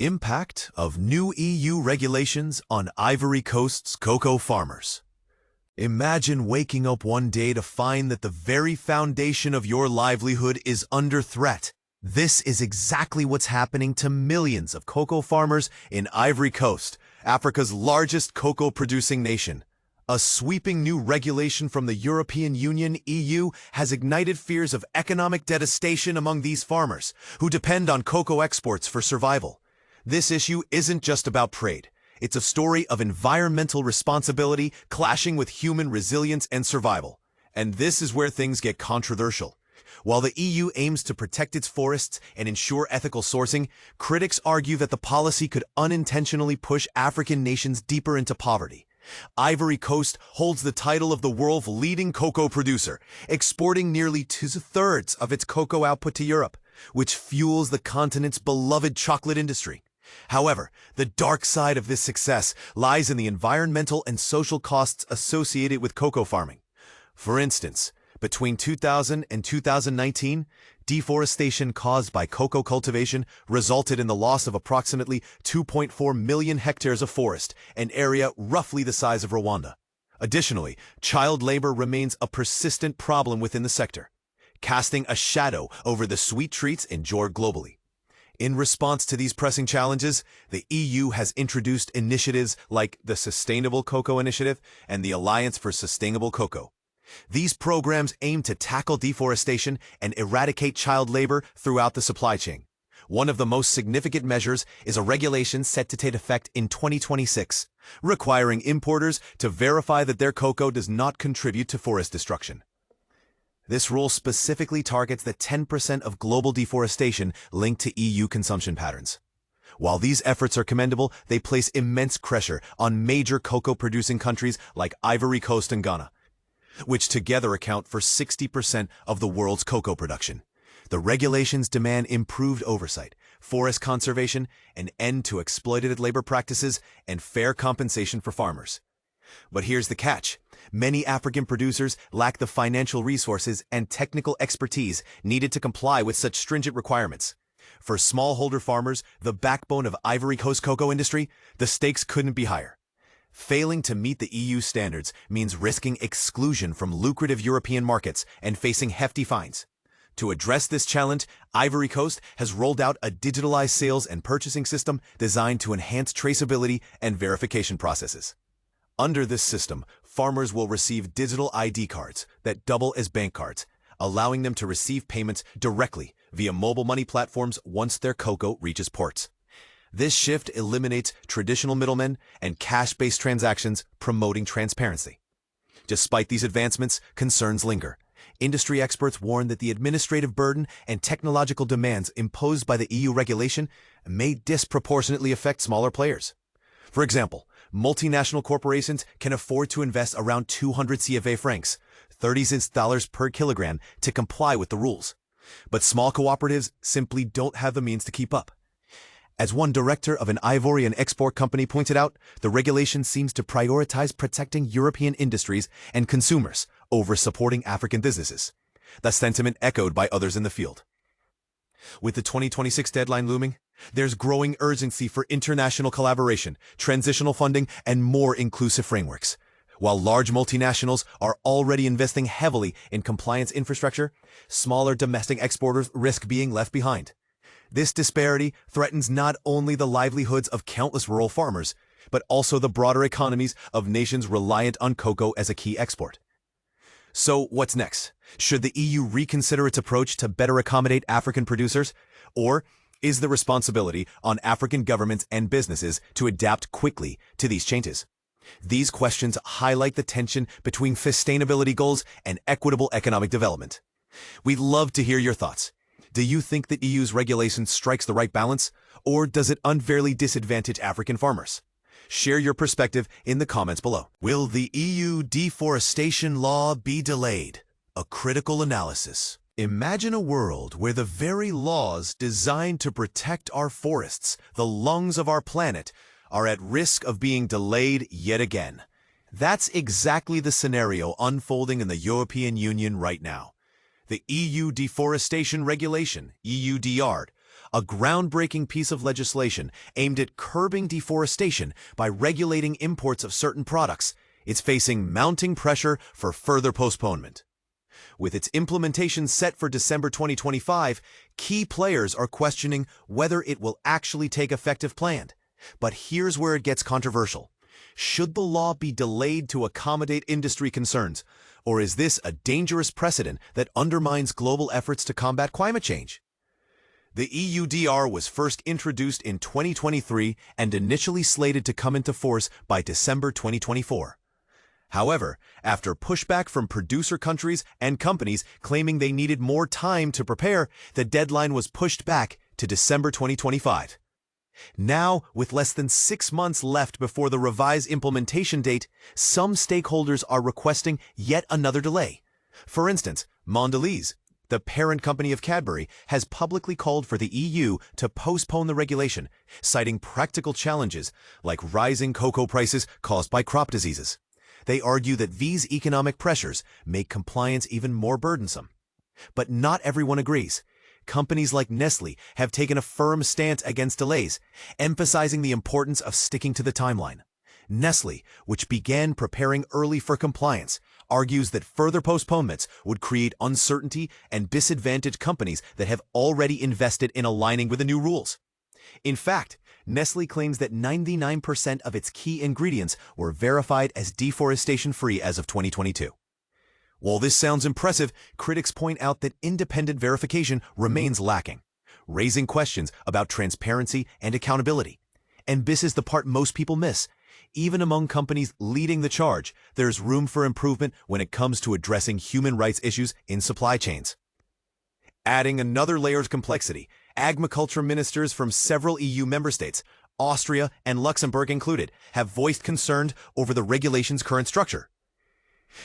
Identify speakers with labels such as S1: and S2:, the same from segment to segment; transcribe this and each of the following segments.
S1: Impact of new EU regulations on Ivory Coast's cocoa farmers. Imagine waking up one day to find that the very foundation of your livelihood is under threat. This is exactly what's happening to millions of cocoa farmers in Ivory Coast, Africa's largest cocoa-producing nation. A sweeping new regulation from the European Union (EU) has ignited fears of economic devastation among these farmers, who depend on cocoa exports for survival. This issue isn't just about trade. It's a story of environmental responsibility clashing with human resilience and survival. And this is where things get controversial. While the EU aims to protect its forests and ensure ethical sourcing, critics argue that the policy could unintentionally push African nations deeper into poverty. Ivory Coast holds the title of the world's leading cocoa producer, exporting nearly two-thirds of its cocoa output to Europe, which fuels the continent's beloved chocolate industry. However, the dark side of this success lies in the environmental and social costs associated with cocoa farming. For instance, between 2000 and 2019, deforestation caused by cocoa cultivation resulted in the loss of approximately 2.4 million hectares of forest, an area roughly the size of Rwanda. Additionally, child labor remains a persistent problem within the sector, casting a shadow over the sweet treats enjoyed globally. In response to these pressing challenges, the EU has introduced initiatives like the Sustainable Cocoa Initiative and the Alliance for Sustainable Cocoa. These programs aim to tackle deforestation and eradicate child labor throughout the supply chain. One of the most significant measures is a regulation set to take effect in 2026, requiring importers to verify that their cocoa does not contribute to forest destruction. This rule specifically targets the 10% of global deforestation linked to EU consumption patterns. While these efforts are commendable, they place immense pressure on major cocoa-producing countries like Ivory Coast and Ghana, which together account for 60% of the world's cocoa production. The regulations demand improved oversight, forest conservation, an end to exploitative labor practices, and fair compensation for farmers. But here's the catch. Many African producers lack the financial resources and technical expertise needed to comply with such stringent requirements. For smallholder farmers, the backbone of Ivory Coast cocoa industry, the stakes couldn't be higher. Failing to meet the EU standards means risking exclusion from lucrative European markets and facing hefty fines. To address this challenge, Ivory Coast has rolled out a digitalized sales and purchasing system designed to enhance traceability and verification processes. Under this system, farmers will receive digital ID cards that double as bank cards, allowing them to receive payments directly via mobile money platforms once their cocoa reaches ports. This shift eliminates traditional middlemen and cash-based transactions, promoting transparency. Despite these advancements, concerns linger. Industry experts warn that the administrative burden and technological demands imposed by the EU regulation may disproportionately affect smaller players. For example, multinational corporations can afford to invest around 200 CFA francs, $36 per kilogram, to comply with the rules. But small cooperatives simply don't have the means to keep up. As one director of an Ivorian export company pointed out, the regulation seems to prioritize protecting European industries and consumers over supporting African businesses. The sentiment echoed by others in the field. With the 2026 deadline looming, there's growing urgency for international collaboration, transitional funding, and more inclusive frameworks. While large multinationals are already investing heavily in compliance infrastructure, smaller domestic exporters risk being left behind. This disparity threatens not only the livelihoods of countless rural farmers, but also the broader economies of nations reliant on cocoa as a key export. So what's next? Should the EU reconsider its approach to better accommodate African producers? Or is the responsibility on African governments and businesses to adapt quickly to these changes? These questions highlight the tension between sustainability goals and equitable economic development. We'd love to hear your thoughts. Do you think the EU's regulation strikes the right balance, or does it unfairly disadvantage African farmers? Share your perspective in the comments below. Will the EU deforestation law be delayed? A critical analysis. Imagine a world where the very laws designed to protect our forests, the lungs of our planet, are at risk of being delayed yet again. That's exactly the scenario unfolding in the European Union right now. The EU Deforestation Regulation, EUDR, a groundbreaking piece of legislation aimed at curbing deforestation by regulating imports of certain products, it's facing mounting pressure for further postponement. With its implementation set for December 2025, key players are questioning whether it will actually take effect if planned. But here's where it gets controversial. Should the law be delayed to accommodate industry concerns, or is this a dangerous precedent that undermines global efforts to combat climate change? The EUDR was first introduced in 2023 and initially slated to come into force by December 2024. However, after pushback from producer countries and companies claiming they needed more time to prepare, the deadline was pushed back to December 2025. Now, with less than 6 months left before the revised implementation date, some stakeholders are requesting yet another delay. For instance, Mondelez, the parent company of Cadbury, has publicly called for the EU to postpone the regulation, citing practical challenges like rising cocoa prices caused by crop diseases. They argue that these economic pressures make compliance even more burdensome. But not everyone agrees. Companies like Nestlé have taken a firm stance against delays, emphasizing the importance of sticking to the timeline. Nestlé, which began preparing early for compliance, argues that further postponements would create uncertainty and disadvantage companies that have already invested in aligning with the new rules. In fact, Nestlé claims that 99% of its key ingredients were verified as deforestation-free as of 2022. While this sounds impressive, critics point out that independent verification remains lacking, raising questions about transparency and accountability. And this is the part most people miss. Even among companies leading the charge, there's room for improvement when it comes to addressing human rights issues in supply chains. Adding another layer of complexity, agriculture ministers from several EU member states, Austria and Luxembourg included, have voiced concern over the regulation's current structure.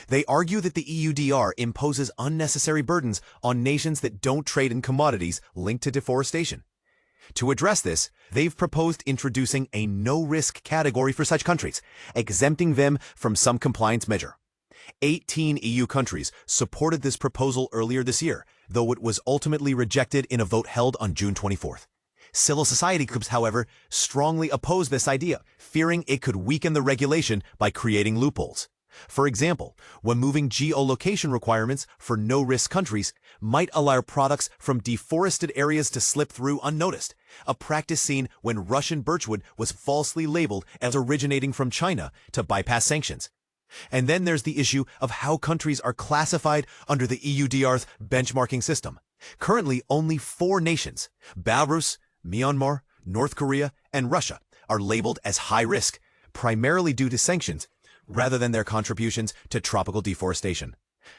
S1: They argue that the EUDR imposes unnecessary burdens on nations that don't trade in commodities linked to deforestation. To address this, they've proposed introducing a no-risk category for such countries, exempting them from some compliance measure. 18 EU countries supported this proposal earlier this year, though it was ultimately rejected in a vote held on June 24th. Civil society groups, however, strongly oppose this idea, fearing it could weaken the regulation by creating loopholes. For example, removing geolocation requirements for no-risk countries might allow products from deforested areas to slip through unnoticed, a practice seen when Russian birchwood was falsely labeled as originating from China to bypass sanctions. And then there's the issue of how countries are classified under the EUDR's benchmarking system. Currently, only 4 nations, Belarus, Myanmar, North Korea, and Russia, are labeled as high risk, primarily due to sanctions, rather than their contributions to tropical deforestation.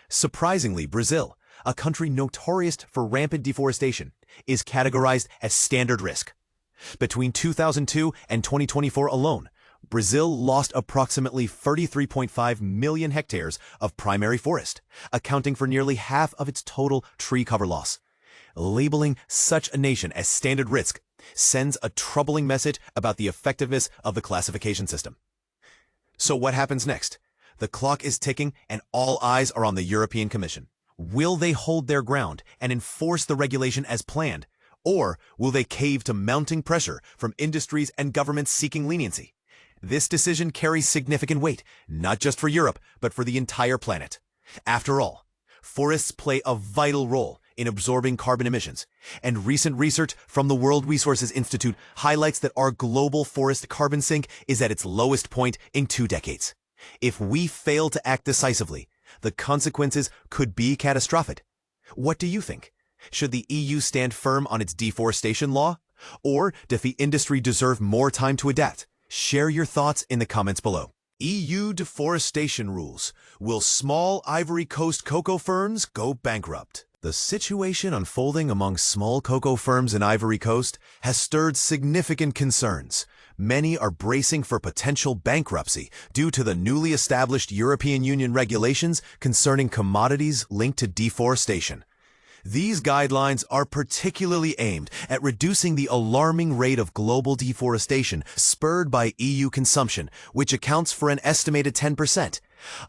S1: Surprisingly, Brazil, a country notorious for rampant deforestation, is categorized as standard risk. Between 2002 and 2024 alone, Brazil lost approximately 33.5 million hectares of primary forest, accounting for nearly half of its total tree cover loss. Labeling such a nation as standard risk sends a troubling message about the effectiveness of the classification system. So what happens next? The clock is ticking and all eyes are on the European Commission. Will they hold their ground and enforce the regulation as planned? Or will they cave to mounting pressure from industries and governments seeking leniency? This decision carries significant weight, not just for Europe, but for the entire planet. After all, forests play a vital role in absorbing carbon emissions, and recent research from the World Resources Institute highlights that our global forest carbon sink is at its lowest point in 2 decades. If we fail to act decisively, the consequences could be catastrophic. What do you think? Should the EU stand firm on its deforestation law? Or does the industry deserve more time to adapt? Share your thoughts in the comments below. EU deforestation rules. Will small Ivory Coast cocoa firms go bankrupt? The situation unfolding among small cocoa firms in Ivory Coast has stirred significant concerns. Many are bracing for potential bankruptcy due to the newly established European Union regulations concerning commodities linked to deforestation. These guidelines are particularly aimed at reducing the alarming rate of global deforestation spurred by EU consumption, which accounts for an estimated 10%,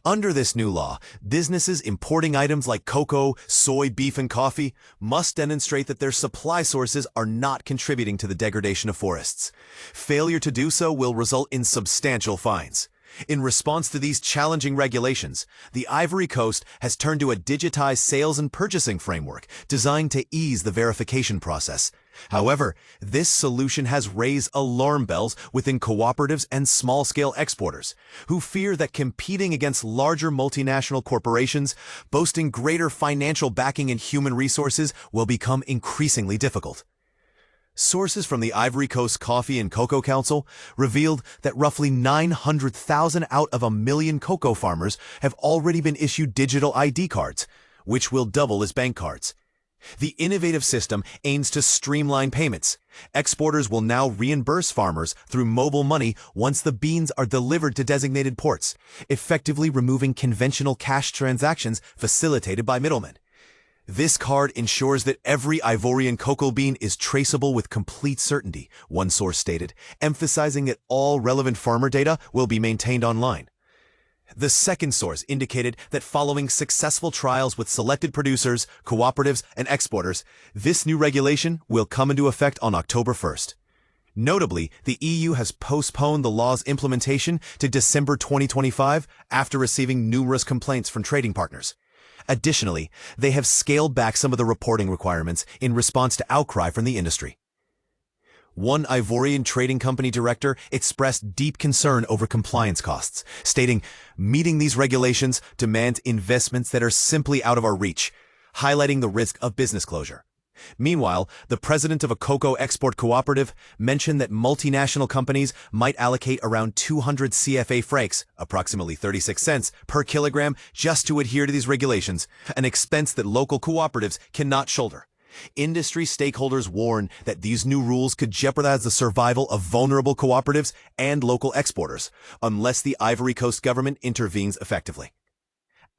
S1: Under this new law, businesses importing items like cocoa, soy, beef, and coffee must demonstrate that their supply sources are not contributing to the degradation of forests. Failure to do so will result in substantial fines. In response to these challenging regulations, the Ivory Coast has turned to a digitized sales and purchasing framework designed to ease the verification process. However, this solution has raised alarm bells within cooperatives and small-scale exporters, who fear that competing against larger multinational corporations boasting greater financial backing and human resources will become increasingly difficult. Sources from the Ivory Coast Coffee and Cocoa Council revealed that roughly 900,000 out of 1 million cocoa farmers have already been issued digital ID cards, which will double as bank cards. The innovative system aims to streamline payments. Exporters will now reimburse farmers through mobile money once the beans are delivered to designated ports, effectively removing conventional cash transactions facilitated by middlemen. This card ensures that every Ivorian cocoa bean is traceable with complete certainty, one source stated, emphasizing that all relevant farmer data will be maintained online. The second source indicated that following successful trials with selected producers, cooperatives, and exporters, this new regulation will come into effect on October 1st. Notably, the EU has postponed the law's implementation to December 2025 after receiving numerous complaints from trading partners. Additionally, they have scaled back some of the reporting requirements in response to outcry from the industry. One Ivorian trading company director expressed deep concern over compliance costs, stating, "Meeting these regulations demands investments that are simply out of our reach," highlighting the risk of business closure. Meanwhile, the president of a cocoa export cooperative mentioned that multinational companies might allocate around 200 CFA francs, approximately 36 cents, per kilogram just to adhere to these regulations, an expense that local cooperatives cannot shoulder. Industry stakeholders warn that these new rules could jeopardize the survival of vulnerable cooperatives and local exporters, unless the Ivory Coast government intervenes effectively.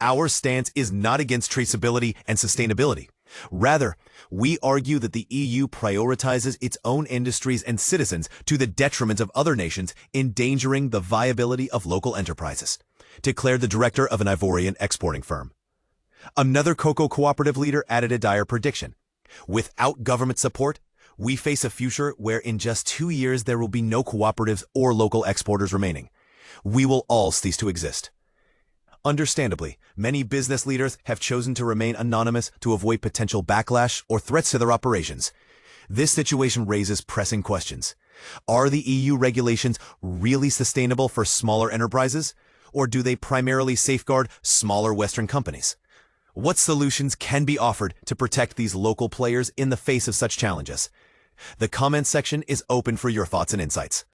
S1: Our stance is not against traceability and sustainability. Rather, we argue that the EU prioritizes its own industries and citizens to the detriment of other nations, endangering the viability of local enterprises, declared the director of an Ivorian exporting firm. Another cocoa cooperative leader added a dire prediction. Without government support, we face a future where in just 2 years there will be no cooperatives or local exporters remaining. We will all cease to exist. Understandably, many business leaders have chosen to remain anonymous to avoid potential backlash or threats to their operations. This situation raises pressing questions. Are the EU regulations really sustainable for smaller enterprises, or do they primarily safeguard smaller Western companies? What solutions can be offered to protect these local players in the face of such challenges? The comment section is open for your thoughts and insights.